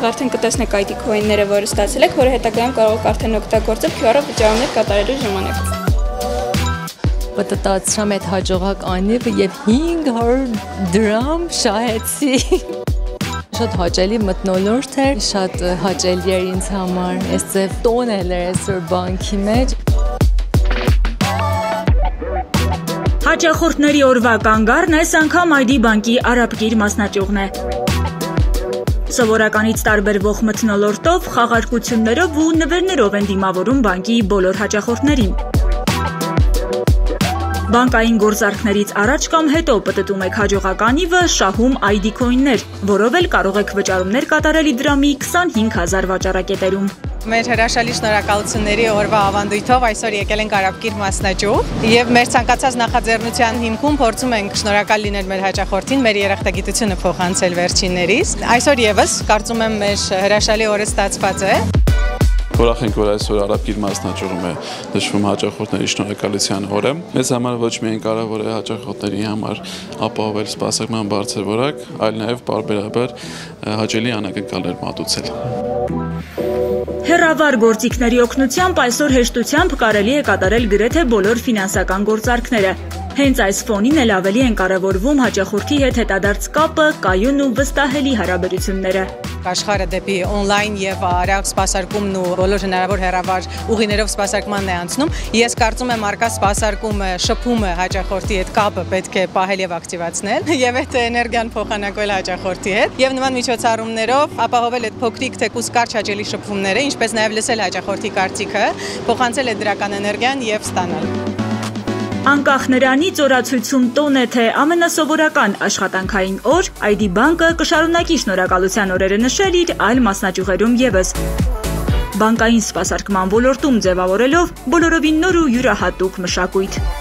Այստեղ արդեն կտեսնեք ID coin-ները, որը ստացել եք, որը հետագայում կարող եք արդեն օգտագործել QR-ով վճարումներ կատարելու ժամանակ։ Պատտացրամ այդ հաջողակ անիվը եւ 500 դրամ շահեցի։ Շատ հաճելի մթնոլորտ էր, շատ հաճելի էր ինձ համար, այս ձև տոնել էր այսօր բանկի մեջ։ Հաճախորդների օրվա կանգառն այս անգամ ID բանկի Արաբկիր մասնաճյուղն է։ Սովորականից տարբերվող մթնոլորտով, խաղարկություններով ու նվերներով են դիմավորում բանկի բոլոր հաճախորդներին։ Բանկային գործարքներից առաջ կամ հետո պտտում եք հաջողակ անիվը, շահում ID coin-ներ, որով էլ կարող եք վճարումներ կատարել Իդրամի 25,000 վաճառակետերում։ Մեր հրաշալի շնորհակալությունների օրվա ավանդույթով այսօր եկել ենք Արաբկիր մասնաճյուղ եւ մեր ցանկացած նախաձեռնության հիմքում փորձում ենք շնորհակալ լինել մեր հաճախորդին, մեր երախտագիտությունը փոխանցել վերջիններիս։ Այսօր եւս կարծում եմ մեր հրաշալի օրը ստացված է։ Ուրախ ենք, որ այսօր Արաբկիր մասնաճյուղում է նշվում հաճախորդների շնորհակալության օրը։ Մեզ համար ոչ միայն կարևոր է հաճախորդների համար ապահովել սպասարկման բարձր որակ, այլ նաև պարբերաբար հաճելի անակնկալներ մատուցել։ Հեռավար գործիքների օգնությամբ այսօր հեշտությամբ կարելի է կատարել գրեթե բոլոր ֆինանսական գործարքները։ Հենց այս ֆոնին էլ ավելի են կարևորվում հաճախորդի հետ հետադարձ կապը, կայուն ու վստահելի հարաբերությունները։ Աշխարհը դեպի օնլայն եւ արագ սպասարկումն ու բոլոր հնարավոր հեռավար ուղիներով սպասարկմանն է անցնում։ Ես կարծում եմ արկա սպասարկումը, շփումը հաճախորդի հետ կապը պետք է պահել եւ ակտիվացնել եւ այդ էներգիան փոխանակել հաճախորդի հետ եւ նման միջոցառումներով ապահովել այդ փոքրիկ թեկուզ կարճ հաճելի շփումները, ինչպես նաեւ լսել հաճախորդի կարծիքը, փոխանցել այդ դրական էներգիան եւ ստանալ։ Անկախ նրանից օրացույցում տոն է թե ամենասովորական աշխատանքային օր, ID բանկը կշարունակի շնորհակալության օրերը նշել իր այլ մասնաճյուղերում եւս։ Բանկային սպասարկման ոլորտում ձևավորելով բոլորովին նոր ու յուրահատուկ մշակույթ։